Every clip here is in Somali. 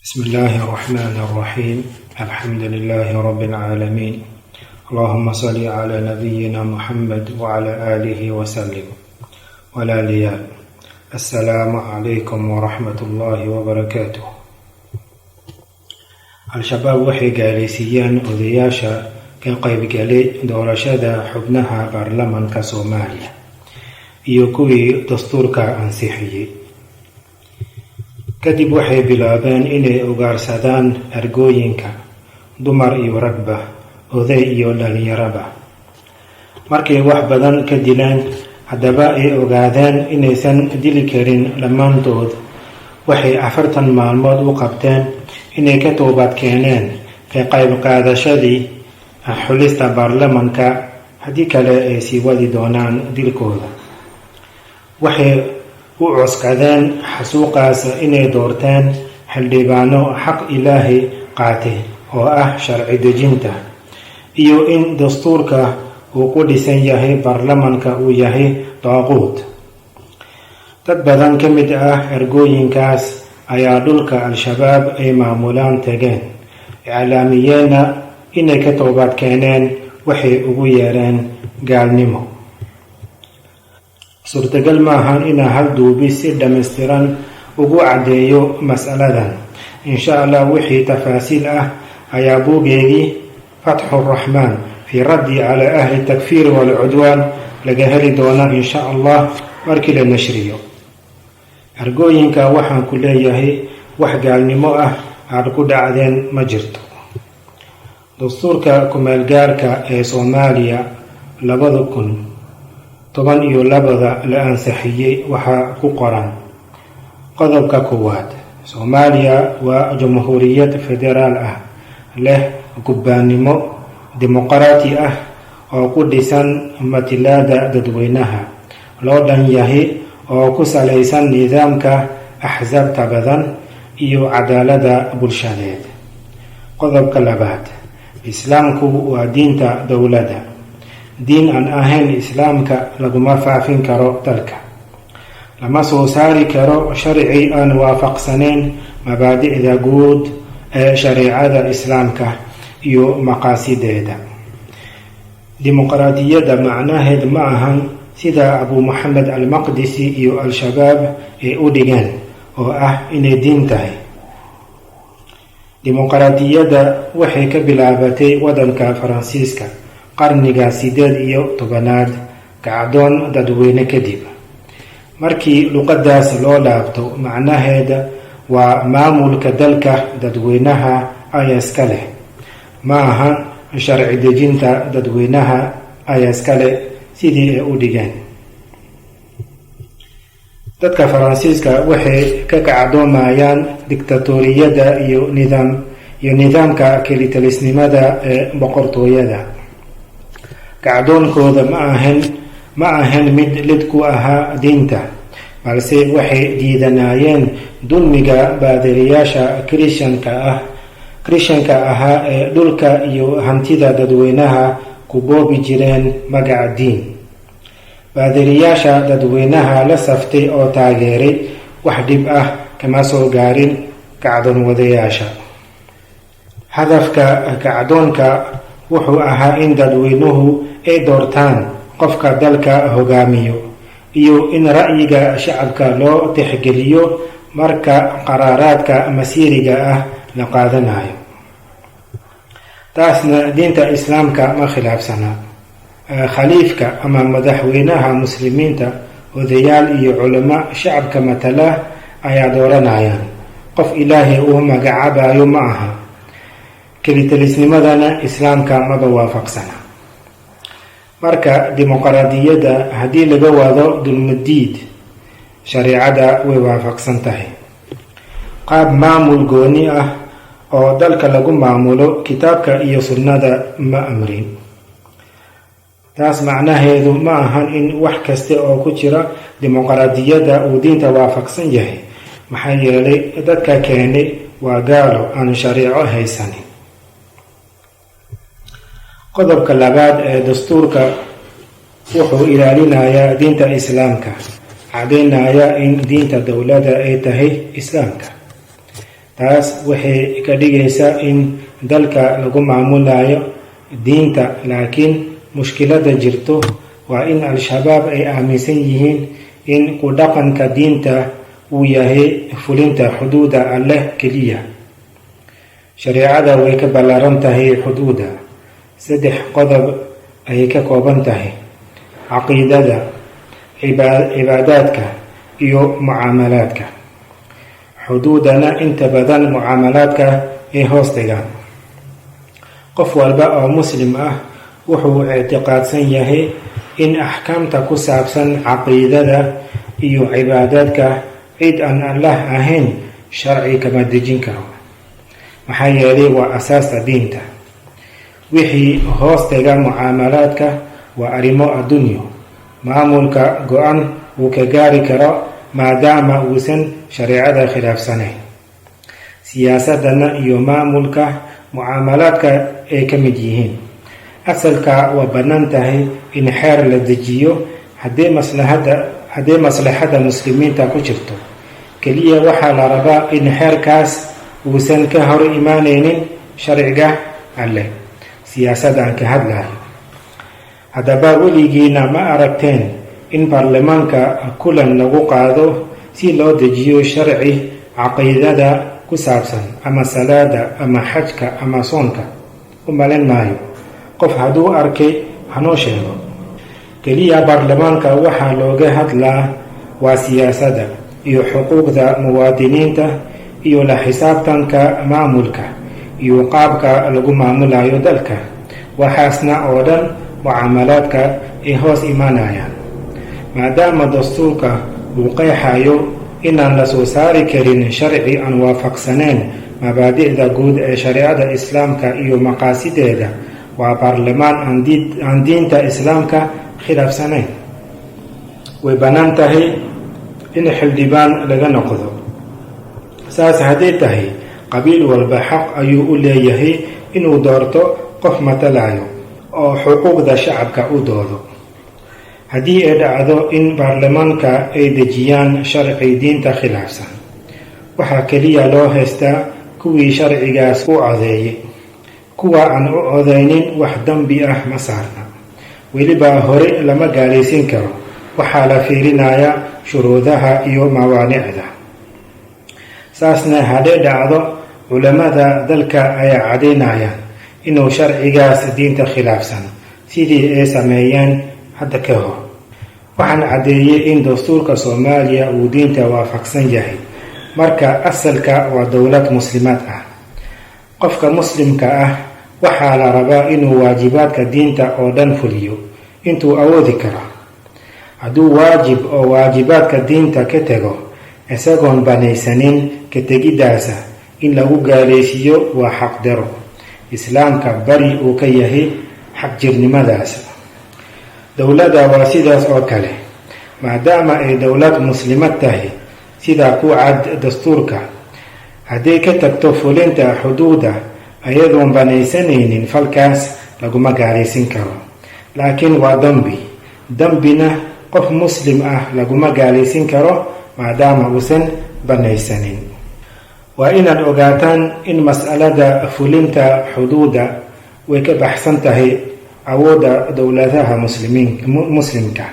بسم الله الرحمن الرحيم الحمد لله رب العالمين اللهم صل على نبينا محمد وعلى آله وسلم walaalayaal assalaamu calaykum waraxmatullaahi wabarakaatuh. al-shabaab waxay gaalaysiiyeen odayaasha ka qaybgalay doorashada xubnaha baarlamanka Soomaaliya iyo kuwii dastuurka ansixiyey. kadib waxay bilaabeen inay ugaarsadaan argooyinka dumar iyo ragba, oday iyo dhalinyaraba. markay wax badan ka dileen, haddaba ay ogaadeen inaysan dili karin dhammaantood, waxay 40 maalmood u qabteen inay ka toobad keeneen ka qayb qaadashadii xulista baarlamanka, haddii kale ay sii wadi doonaan dilkooda. waxay u cuskadeen xasuuqaas inay doorteen xildhibaano xaq ilaahay qaatay oo ah sharci dejinta, iyo in dastuurka uu ku dhisan yahay baarlamanka uu yahay daaquud. dad badan ka mid ah ergooyinkaas ayaa dhulka al-shabaab ay maamulaan tageen, iclaamiyeenna inay ka toobad keeneen waxay ugu yeereen gaalnimo. suurtagal maahan inaa hal duubis si dhammaystiran ugu caddeeyo mas'aladan. insha allah wixii tafaasiil ah ayaa buugeedii fatxu raxmaan fii raddi calaa ahli takfiir waalcudwaan laga heli doonaa insha allah markii la nashriyo. argooyinka waxaan ku leeyahay wax gaalnimo ah aad ku dhacdeen ma jirto. dastuurka ku-meelgaarka ee Soomaaliya 2012 la ansixiyey waxaa ku qoran qodobka 1: Soomaaliya waa jamhuuriyad federaal ah, leh gobbanimo dimuqraadi ah oo ku dhisan matalaadda dadweynaha, loo dhan yahay oo ku salaysan nidaamka axsaabta badan iyo cadaaladda bulshadeed. qodobka 2: Islaamku waa diinta dowladda. diin aan ahayn islaamka laguma faafin karo dalka. lama soo saari karo sharci aan waafaqsanayn mabaadi'da guud ee shareecada islaamka iyo maqaasideeda. dimuqraadiyadda macnaheed ma ahan sida abu maxamed al-maqdisi iyo al-shabaab ay u dhigeen oo ah inay diin tahay. dimuqraadiyadda waxay ka bilaabatay waddanka Faransiiska qarniga 18aad, kacdoon dadweyne kadib. markii luqadaas loo laabto, macnaheeda waa maamulka dalka dadweynaha ayaa iska leh, ma aha sharci dejinta dadweynaha ayaa iska leh sidii ay u dhigeen. dadka Faransiiska waxay ka kacdoomayaan diktatoriyadda iyo nidaamka kelitalisnimada ee boqortooyada. kacdoonkooda ma ahayn mid lid ku ahaa diinta, balse waxay diidanayeen dulmiga baadiriyaasha Kirishtanka ahaa ee dhulka iyo hantida dadweynaha ku boobi jireen magaca diin. baadiriyaasha dadweynaha la saftay oo taageeray wax dhib ah kama soo gaarin kacdoon wadayaasha. hadafka kacdoonka wuxuu ahaa in dadweynuhu ay doortaan qofka dalka hogaamiyo, iyo in ra'yiga shacabka loo tixgeliyo marka qaraaraadka masiiriga ah la qaadanayo. taasna diinta islaamka ma khilaafsana. khaliifka ama madaxweynaha muslimiinta, odayaal iyo culamo shacabka matala ayaa dooranayaan. qof ilaahay uu magacaabayo ma aha. kelitalisnimadana islaamka maba waafaqsana. marka dimuqraadiyadda haddii laga wado dulmadiid, shareecada way waafaqsan tahay. qaab maamul gooni ah oo dalka lagu maamulo kitaabka iyo sunnada ma amrin. taas macnaheedu ma ahan in wax kasta oo ku jira dimuqraadiyadda uu diinta waafaqsan yahay, maxaa yeelay dadka keenay waa gaalo aan shareeco haysanin. qodobka 2 ee dastuurka wuxuu ilaalinayaa diinta islaamka, caddaynaya in diinta dowladda ay tahay islaamka. taas waxay ka dhigaysaa in dalka lagu maamulayo diinta, laakiin mushkilada jirto waa in al-shabaab ay aaminsan yihiin in ku dhaqanka diinta uu yahay fulinta xuduuda alleh keliya. shareecada way ka ballaaran tahay xuduuda. 3 qodob ayay ka kooban tahay: caqiidada, cibaadaadka iyo mucaamalaadka. xuduudana inta badan mucaamalaadka ay hoos dhigaan. qof walba oo muslim ah wuxuu ictiqaadsan yahay in axkaamta ku saabsan caqiidada iyo cibaadaadka cid aan allah ahayn sharci kama dejin karo, maxaa yeelay waa asaasta diinta. wixii hoos dhiga mucaamalaadka waa arrimo adduunyo, maamulka go-an uu ka gaari karo maadaama uusan shareecada khilaafsanayn. siyaasadana iyo maamulka mucaamalaadka ay ka mid yihiin. asalka waa bannaan tahay in xeer la dejiyo haddii maslaxada muslimiinta ku jirto. keliya waxaa la rabaa in xeerkaas uusan ka hor imaanaynin sharciga alleh. siyaasadaan ka hadlayo. haddaba weligiina ma aragteen in baarlamaanka kulan lagu qaado si loo dejiyo sharci caqiidada ku saabsan, ama salaada, ama xajka, ama soonka? u malayn maayo. qof hadduu arkay hanoo sheego. keliya baarlamaanka waxaa looga hadlaa waa siyaasadda iyo xuquuqda muwaadiniinta iyo la xisaabtanka maamulka iyo qaabka lagu maamulayo dalka. waxaasna oo dhan mucaamalaadka ay hoos imaanayaan. maadaama dastuurka uu qeexayo inaan la soo saari karin sharci aan waafaqsanayn mabaadi'da guud ee shareecada islaamka iyo maqaasideeda, waa baarlamaan aan diinta islaamka khilaafsanayn. way bannaan tahay in xildhibaan laga noqdo. saas hadday tahay, qabiil walba xaq ayuu u leeyahay inuu doorto qof matalayo oo xuquuqda shacabka u doodo. haddii ay dhacdo in baarlamaanka ay dejiyaan sharci diinta khilaafsan, waxaa keliya loo haystaa kuwii sharcigaas u codeeyey. kuwa aan u codeynin wax dambi ah ma saarna. weliba hore lama gaalaysiin karo. waxaa la fiirinayaa shuruudaha iyo mawaanicda. saasna hadday dhacdo, culamada dalka ayaa cadaynayaan inuu sharcigaas diinta khilaafsan, sidii ay sameeyeen hadda ka hor. waxaan caddeeyey in dastuurka Soomaaliya uu diinta waafaqsan yahay. marka asalka waa dowlad muslimaad ah. qofka muslimka ah waxaa la rabaa inuu waajibaadka diinta oo dhan fuliyo intuu awoodi karo. hadduu waajib oo waajibaadka diinta ka tego isagoon banaysanin ka tegiddaasa, in lagu gaalaysiiyo waa xaqdaro. islaamka bari uu ka yahay xagjirnimadaas. dowladda waa sidaas oo kale. maadaama ay dowlad muslimad tahay sidaa ku cad dastuurka, hadday ka tagto fulinta xuduuda ayadoon banaysanaynin, falkaas laguma gaalaysin karo. laakiin waa dambina qof muslim ah laguma gaalaysin karo maadaama uusan banaysanin. waa inaad ogaataan in mas'alada fulinta xuduuda way ka baxsan tahay awoodda dowladaha muslimka.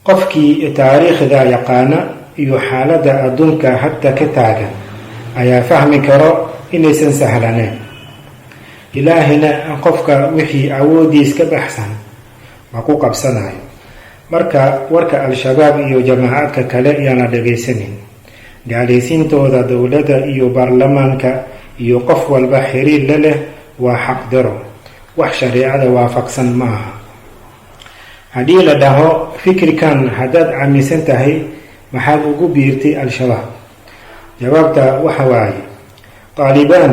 qofkii taariikhda yaqaana iyo xaaladda adduunka hadda ka taagan ayaa fahmi karo inaysan sahlaneyn. ilaahina qofka wixii awoodiis ka baxsan ma ku qabsanayo. marka warka al-shabaab iyo jamaacadka kale ayaana dhagaysanin. gaalaysiintooda dowladda iyo baarlamaanka iyo qof walba xiriir la leh waa xaqdaro, wax shareecada waafaqsan ma aha. haddii la dhaho fikirkan haddaad aaminsan tahay, maxaad ugu biirtay al-shabaab? jawaabta waxa waaye, taalibaan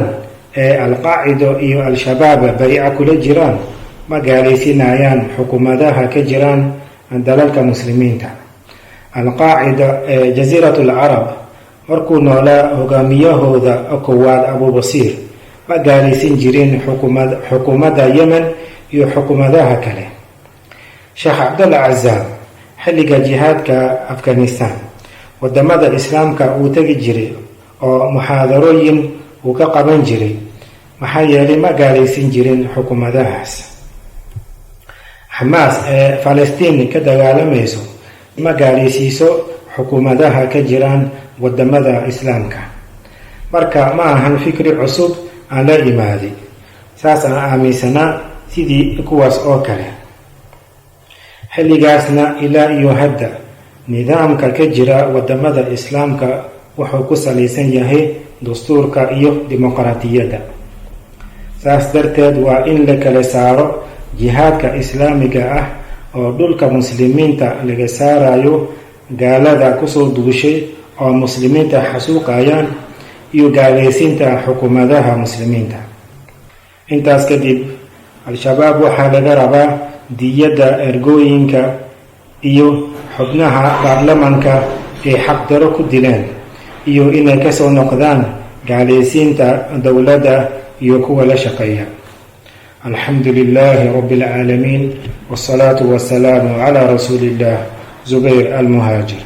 ee al-qaacido iyo al-shabaab bayca kula jiraan ma gaalaysinayaan xukuumadaha ka jiraan dalalka muslimiinta. al-qaacida ee jasiirat al-carab markuu noolaa hogaamiyahooda koowaad abubasiir ma gaalaysin jirin xukuumadda yemen iyo xukuumadaha kale. sheekh cabdalla cazaam xilliga jihaadka afghanistan wadamada islaamka uu tegi jiray oo muxaadarooyin uu ka qaban jiray, maxaa yeelay ma gaalaysin jirin xukuumadahaas. xamaas ee falastiin ka dagaalamayso ma gaalaysiiso xukuumadaha ka jiraan wadamada islaamka. marka ma ahan fikri cusub aan la imaaday, saas aan aaminsanaa sidii kuwaas oo kale. xilligaasna ilaa iyo hadda nidaamka ka jira wadamada islaamka wuxuu ku salaysan yahay dastuurka iyo dimuqraatiyadda. saas darteed waa in la kala saaro jihaadka islaamiga ah oo dhulka muslimiinta laga saarayo gaalada kusoo duushay oo muslimiinta xasuuqayaan iyo gaalaysiinta xukuumadaha muslimiinta. intaas kadib al-shabaab waxaa laga rabaa diyadda ergooyinka iyo xubnaha baarlamanka ay xaqdaro ku dileen iyo inay kasoo noqdaan gaalaysiinta dowladda iyo kuwa la shaqeeya. alxamdu lilaahi rabbi alcaalamiin, wasalaatu wasalaamu calaa rasuuli illah. Zubayr al-Muhaajir.